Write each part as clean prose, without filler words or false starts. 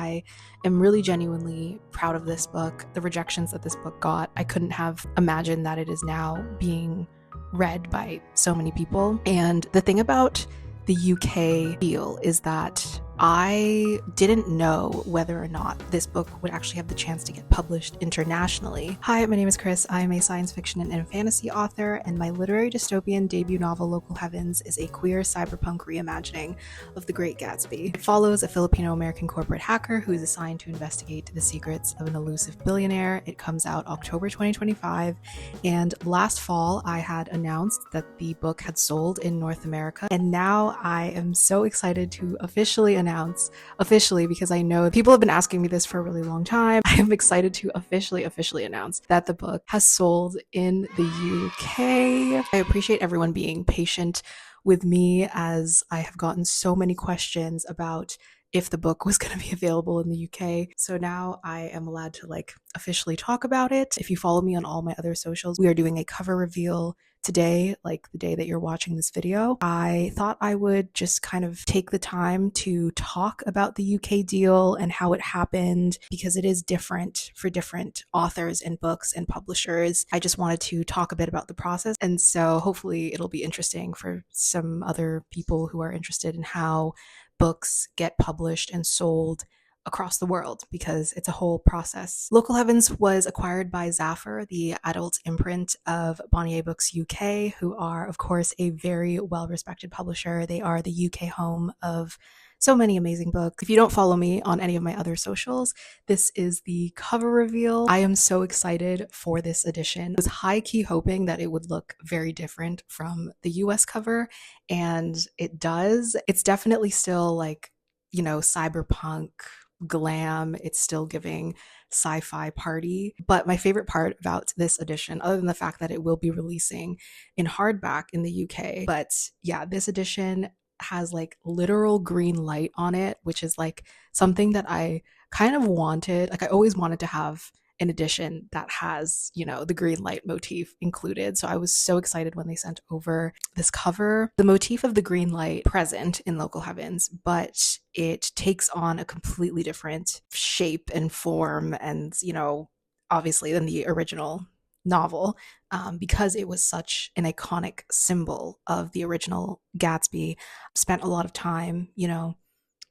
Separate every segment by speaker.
Speaker 1: I am really genuinely proud of this book. The rejections that this book got, I couldn't have imagined that it is now being read by so many people. And the thing about the UK deal is that I didn't know whether or not this book would actually have the chance to get published internationally. Hi, my name is Chris. I am a science fiction and fantasy author, and my literary dystopian debut novel, Local Heavens, is a queer cyberpunk reimagining of The Great Gatsby. It follows a Filipino-American corporate hacker who is assigned to investigate the secrets of an elusive billionaire. It comes out October 2025, and last fall I had announced that the book had sold in North America, and now I am so excited to officially because I know people have been asking me this for a really long time. I am excited to officially announce that the book has sold in the UK. I appreciate everyone being patient with me as I have gotten so many questions about if the book was going to be available in the UK. So now I am allowed to officially talk about it. If you follow me on all my other socials, we are doing a cover reveal today, like the day that you're watching this video. I thought I would just kind of take the time to talk about the UK deal and how it happened, because it is different for different authors and books and publishers. I just wanted to talk a bit about the process, and so hopefully it'll be interesting for some other people who are interested in how books get published and sold across the world, because it's a whole process. Local Heavens was acquired by Zafir, the adult imprint of Bonnier Books UK, who are, of course, a very well-respected publisher. They are the UK home of so many amazing books. If you don't follow me on any of my other socials, this is the cover reveal. I am so excited for this edition. I was high-key hoping that it would look very different from the US cover, and it does. It's definitely still cyberpunk, glam. It's still giving sci-fi party. But my favorite part about this edition, other than the fact that it will be releasing in hardback in the UK, but yeah, this edition has literal green light on it, which is something that I kind of wanted. I always wanted to have an edition that has, the green light motif included. So I was so excited when they sent over this cover. The motif of the green light present in Local Heavens, but it takes on a completely different shape and form and, obviously than the original novel, because it was such an iconic symbol of the original Gatsby. Spent a lot of time,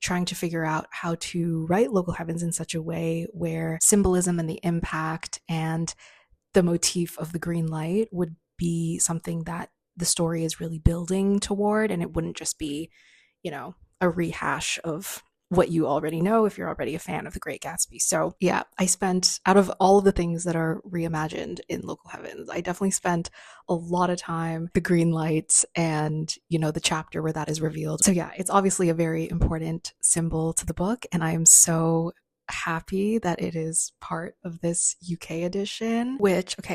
Speaker 1: trying to figure out how to write Local Heavens in such a way where symbolism and the impact and the motif of the green light would be something that the story is really building toward, and it wouldn't just be, a rehash of what you already know if you're already a fan of The Great Gatsby. So yeah, I spent, out of all of the things that are reimagined in Local Heavens, I definitely spent a lot of time the green lights and, the chapter where that is revealed. So yeah, it's obviously a very important symbol to the book, and I am so happy that it is part of this UK edition,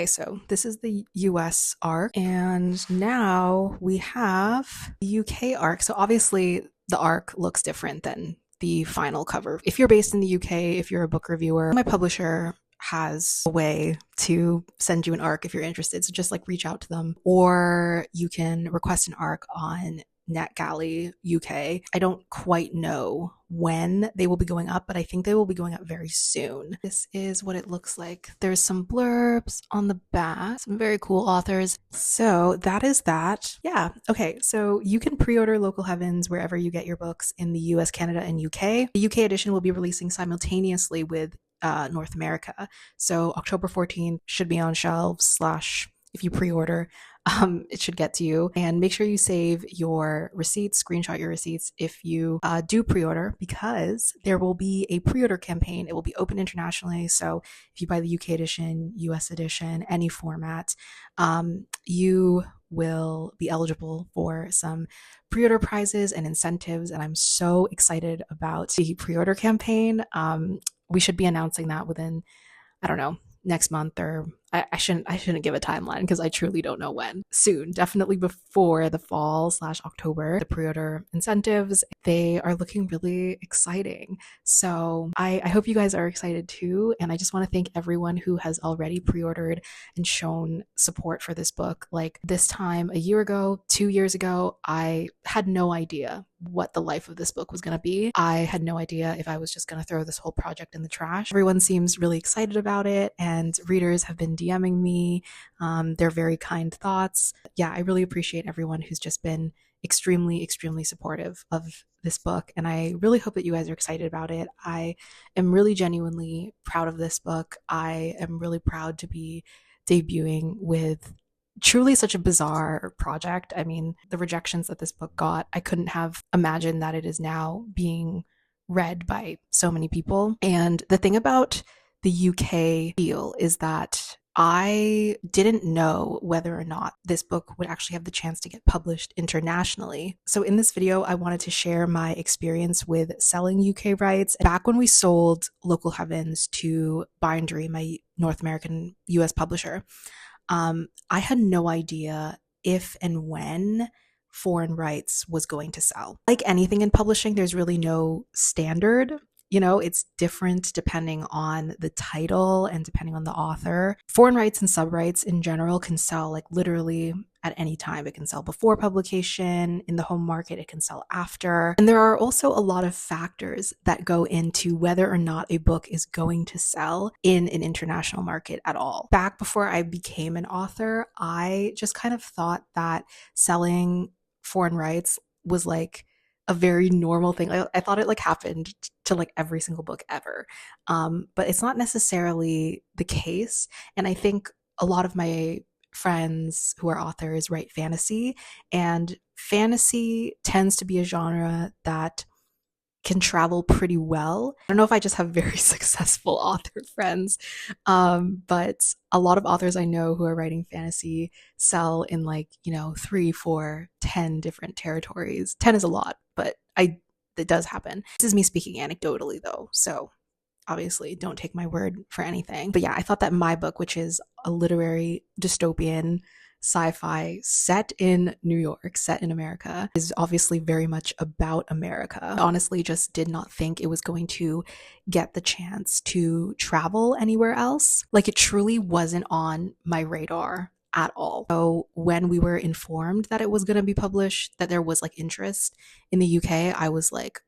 Speaker 1: so this is the US arc, and now we have the UK arc. So obviously the arc looks different than the final cover. If you're based in the UK, if you're a book reviewer, my publisher has a way to send you an arc if you're interested. So just reach out to them, or you can request an arc on NetGalley UK. I don't quite know when they will be going up, but I think they will be going up very soon. This is what it looks like. There's some blurbs on the back, some very cool authors. So that is that. Yeah. Okay. So you can pre-order Local Heavens wherever you get your books in the US, Canada, and UK. The UK edition will be releasing simultaneously with North America. So October 14th should be on shelves / if you pre-order, it should get to you. And make sure you save your receipts, screenshot your receipts if you do pre-order, because there will be a pre-order campaign. It will be open internationally. So if you buy the UK edition, US edition, any format, you will be eligible for some pre-order prizes and incentives. And I'm so excited about the pre-order campaign. We should be announcing that within, I don't know, next month or I shouldn't give a timeline because I truly don't know when. Soon, definitely before the fall/October, the pre-order incentives, they are looking really exciting. So I hope you guys are excited too. And I just want to thank everyone who has already pre-ordered and shown support for this book. Like this time a year ago, 2 years ago, I had no idea what the life of this book was going to be. I had no idea if I was just going to throw this whole project in the trash. Everyone seems really excited about it, and readers have been DMing me their very kind thoughts. Yeah, I really appreciate everyone who's just been extremely, extremely supportive of this book, and I really hope that you guys are excited about it. I am really genuinely proud of this book. I am really proud to be debuting with truly such a bizarre project. I mean, the rejections that this book got, I couldn't have imagined that it is now being read by so many people. And the thing about the UK deal is that I didn't know whether or not this book would actually have the chance to get published internationally. So in this video, I wanted to share my experience with selling UK rights. Back when we sold Local Heavens to Bindery, my North American US publisher, I had no idea if and when foreign rights was going to sell. Like anything in publishing, there's really no standard. You know, it's different depending on the title and depending on the author. Foreign rights and sub-rights in general can sell like literally at any time. It can sell before publication, in the home market, it can sell after. And there are also a lot of factors that go into whether or not a book is going to sell in an international market at all. Back before I became an author, I just kind of thought that selling foreign rights was like a very normal thing. I thought it like happened to like every single book ever. But it's not necessarily the case. And I think a lot of my friends who are authors write fantasy, and fantasy tends to be a genre that can travel pretty well. I don't know if I just have very successful author friends, but a lot of authors I know who are writing fantasy sell in like, 3, 4, 10 different territories. 10 is a lot, but it does happen. This is me speaking anecdotally though, so obviously don't take my word for anything. But yeah, I thought that my book, which is a literary dystopian sci-fi set in New York, set in America, is obviously very much about America. I honestly just did not think it was going to get the chance to travel anywhere else. Like it truly wasn't on my radar at all. So when we were informed that it was going to be published, that there was like interest in the UK, I was like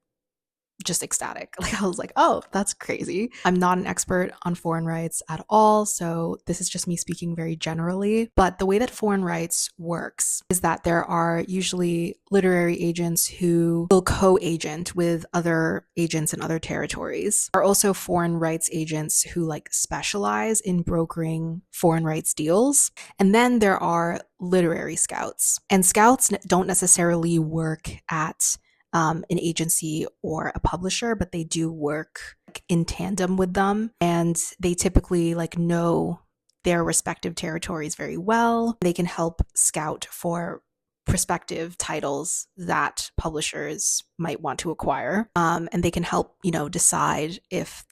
Speaker 1: just ecstatic. Like I was like, oh, that's crazy. I'm not an expert on foreign rights at all, so this is just me speaking very generally. But the way that foreign rights works is that there are usually literary agents who will co-agent with other agents in other territories. There are also foreign rights agents who like specialize in brokering foreign rights deals. And then there are literary scouts. And scouts don't necessarily work at an agency or a publisher, but they do work in tandem with them, and they typically like know their respective territories very well. They can help scout for prospective titles that publishers might want to acquire, and they can help decide if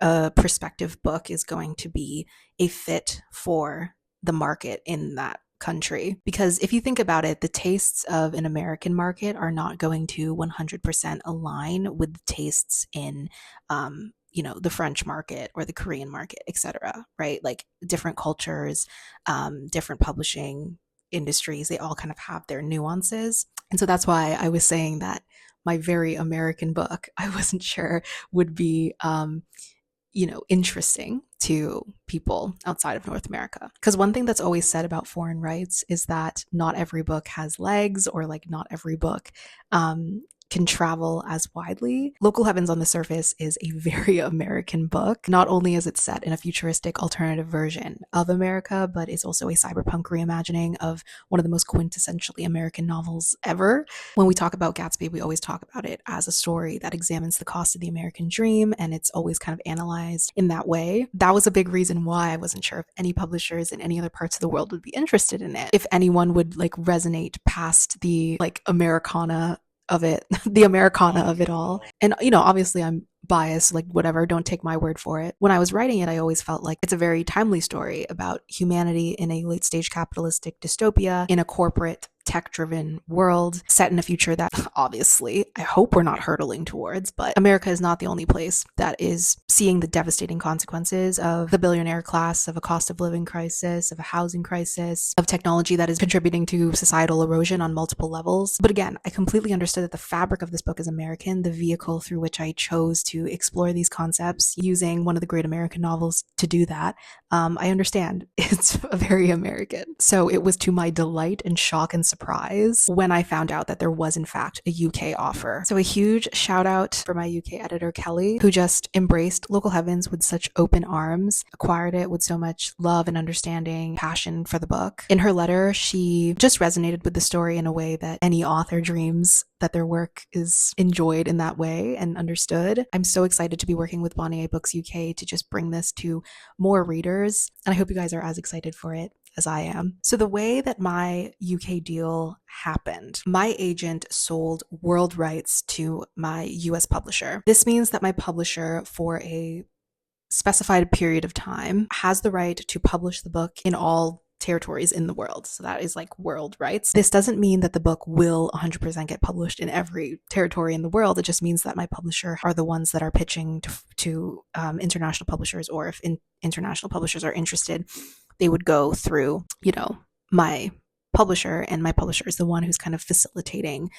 Speaker 1: a prospective book is going to be a fit for the market in that country. Because if you think about it, the tastes of an American market are not going to 100% align with the tastes in the French market or the Korean market, etc. Right? Like different cultures, different publishing industries, they all kind of have their nuances. And so that's why I was saying that my very American book, I wasn't sure would be interesting to people outside of North America. Because one thing that's always said about foreign rights is that not every book has legs, or like not every book can travel as widely. Local Heavens on the surface is a very American book. Not only is it set in a futuristic alternative version of America, but it's also a cyberpunk reimagining of one of the most quintessentially American novels ever. When we talk about Gatsby, we always talk about it as a story that examines the cost of the American dream, and it's always kind of analyzed in that way. That was a big reason why I wasn't sure if any publishers in any other parts of the world would be interested in it. If anyone would like resonate past the like Americana of it, the Americana of it all. And obviously I'm bias, like whatever, don't take my word for it. When I was writing it, I always felt like it's a very timely story about humanity in a late stage capitalistic dystopia in a corporate tech-driven world set in a future that obviously I hope we're not hurtling towards, but America is not the only place that is seeing the devastating consequences of the billionaire class, of a cost of living crisis, of a housing crisis, of technology that is contributing to societal erosion on multiple levels. But again, I completely understood that the fabric of this book is American, the vehicle through which I chose to explore these concepts using one of the great American novels to do that. I understand it's very American. So it was to my delight and shock and surprise when I found out that there was in fact a UK offer. So a huge shout out for my UK editor Kelly, who just embraced Local Heavens with such open arms, acquired it with so much love and understanding, passion for the book. In her letter, she just resonated with the story in a way that any author dreams that their work is enjoyed in that way and understood. I'm so excited to be working with Bonnier Books UK to just bring this to more readers, and I hope you guys are as excited for it as I am. So the way that my UK deal happened, my agent sold world rights to my US publisher. This means that my publisher, for a specified period of time, has the right to publish the book in all territories in the world. So that is like world rights. This doesn't mean that the book will 100% get published in every territory in the world. It just means that my publisher are the ones that are pitching to international publishers, or if international publishers are interested, they would go through, my publisher, and my publisher is the one who's kind of facilitating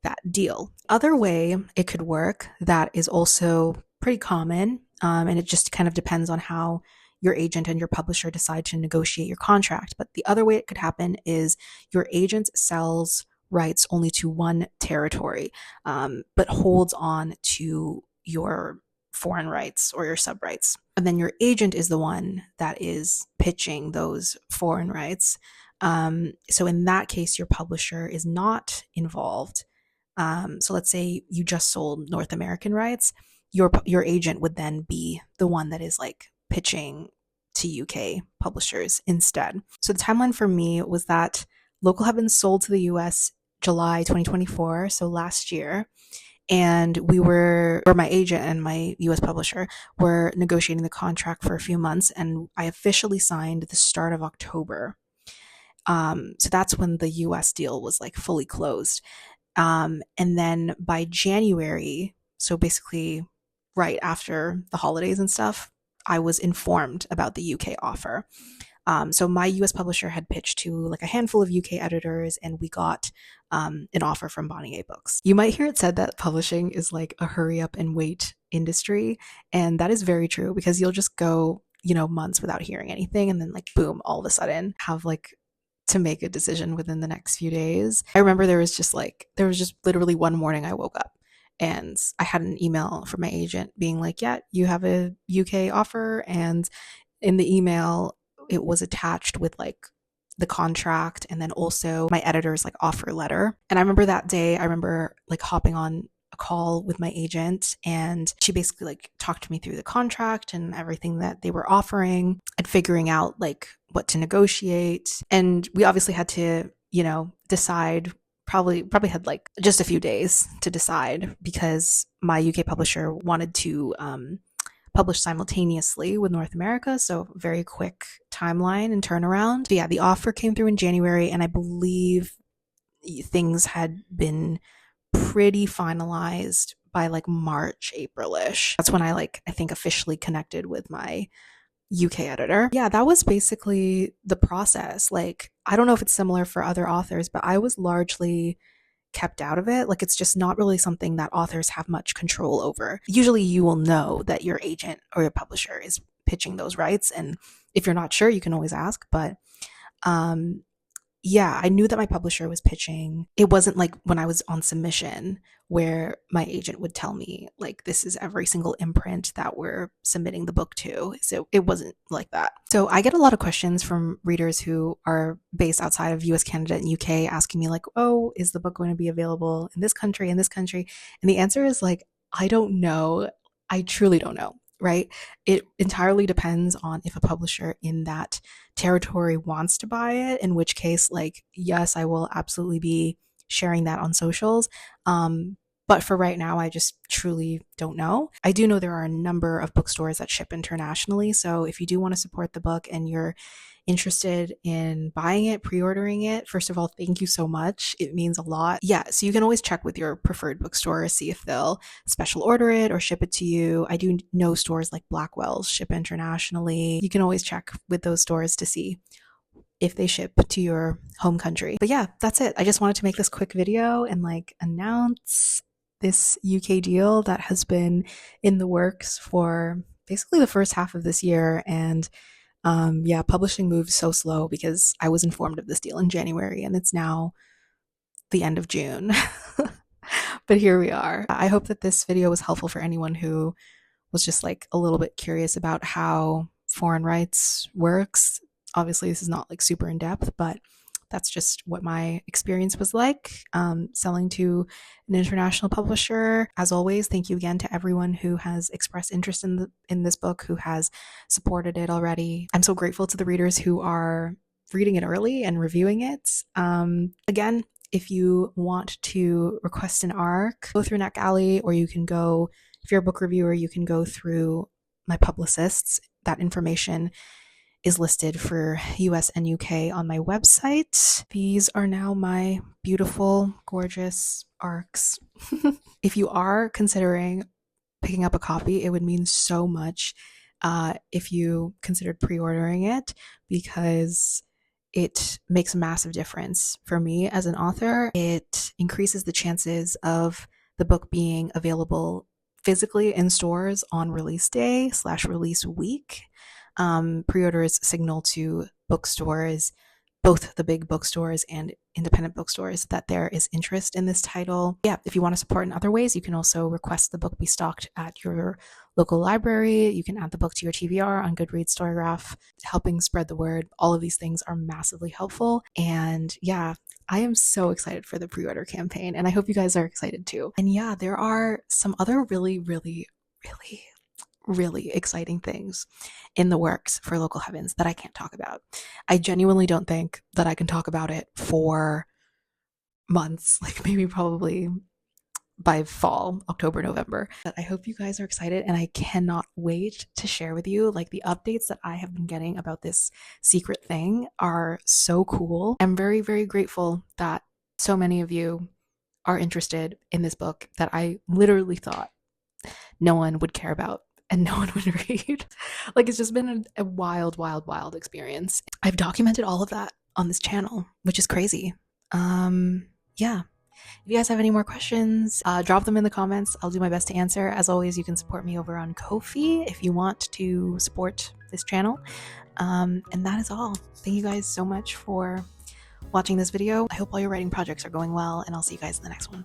Speaker 1: that deal. Other way it could work that is also pretty common, and it just kind of depends on how your agent and your publisher decide to negotiate your contract. But the other way it could happen is your agent sells rights only to one territory, but holds on to your foreign rights or your sub rights. And then your agent is the one that is pitching those foreign rights. So in that case, your publisher is not involved. So let's say you just sold North American rights. Your agent would then be the one that is like pitching to UK publishers instead. So the timeline for me was that Local Heavens sold to the US July 2024, so last year. And my agent and my US publisher were negotiating the contract for a few months, and I officially signed the start of October. So that's when the US deal was like fully closed. And then by January, so basically right after the holidays and stuff, I was informed about the UK offer. So my US publisher had pitched to like a handful of UK editors, and we got an offer from Bonnier Books. You might hear it said that publishing is like a hurry up and wait industry, and that is very true, because you'll just go, months without hearing anything, and then like boom, all of a sudden have like to make a decision within the next few days. I remember there was just literally one morning I woke up and I had an email from my agent being like, yeah, you have a UK offer. And in the email, it was attached with like the contract and then also my editor's like offer letter. And I remember that day, like hopping on a call with my agent, and she basically like talked me through the contract and everything that they were offering and figuring out like what to negotiate. And we obviously had to, decide. Probably had like just a few days to decide, because my UK publisher wanted to publish simultaneously with North America, so very quick timeline and turnaround. But yeah, the offer came through in January, and I believe things had been pretty finalized by like March, April-ish. That's when I think officially connected with my UK editor. Yeah, that was basically the process. Like, I don't know if it's similar for other authors, but I was largely kept out of it. Like, it's just not really something that authors have much control over. Usually you will know that your agent or your publisher is pitching those rights, and if you're not sure, you can always ask. But yeah, I knew that my publisher was pitching. It wasn't like when I was on submission where my agent would tell me like, this is every single imprint that we're submitting the book to. So it wasn't like that. So I get a lot of questions from readers who are based outside of US, Canada, and UK asking me like, oh, is the book going to be available in this country, in this country? And the answer is like, I don't know. I truly don't know. Right? It entirely depends on if a publisher in that territory wants to buy it, in which case, like, yes, I will absolutely be sharing that on socials. But for right now, I just truly don't know. I do know there are a number of bookstores that ship internationally. So if you do want to support the book and you're interested in buying it, pre-ordering it, first of all, thank you so much. It means a lot. Yeah, so you can always check with your preferred bookstore, see if they'll special order it or ship it to you. I do know stores like Blackwell's ship internationally. You can always check with those stores to see if they ship to your home country. But yeah, that's it. I just wanted to make this quick video and like announce this UK deal that has been in the works for basically the first half of this year. And yeah, publishing moves so slow because I was informed of this deal in January and it's now the end of June. But here we are. I hope that this video was helpful for anyone who was just like a little bit curious about how foreign rights works. Obviously, this is not like super in depth, but that's just what my experience was like selling to an international publisher. As always, thank you again to everyone who has expressed interest in this book, who has supported it already. I'm so grateful to the readers who are reading it early and reviewing it. Again, if you want to request an ARC, go through NetGalley, or you can go, if you're a book reviewer, you can go through my publicists. That information is listed for US and UK on my website. These are now my beautiful, gorgeous ARCs. If you are considering picking up a copy, it would mean so much if you considered pre-ordering it, because it makes a massive difference for me as an author. It increases the chances of the book being available physically in stores on release day / release week. Pre-orders signal to bookstores, both the big bookstores and independent bookstores, that there is interest in this title. Yeah, if you want to support in other ways, you can also request the book be stocked at your local library. You can add the book to your TBR on Goodreads, Storygraph, helping spread the word. All of these things are massively helpful. And yeah, I am so excited for the pre-order campaign, and I hope you guys are excited too. And yeah, there are some other really exciting things in the works for Local Heavens that I can't talk about. I genuinely don't think that I can talk about it for months, like maybe probably by fall, October, November. But I hope you guys are excited, and I cannot wait to share with you. Like, the updates that I have been getting about this secret thing are so cool. I'm very, very grateful that so many of you are interested in this book that I literally thought no one would care about and no one would read. Like, it's just been a wild experience. I've documented all of that on this channel, which is crazy. Yeah. If you guys have any more questions, drop them in the comments. I'll do my best to answer. As always, you can support me over on Ko-fi if you want to support this channel. And that is all. Thank you guys so much for watching this video. I hope all your writing projects are going well, and I'll see you guys in the next one.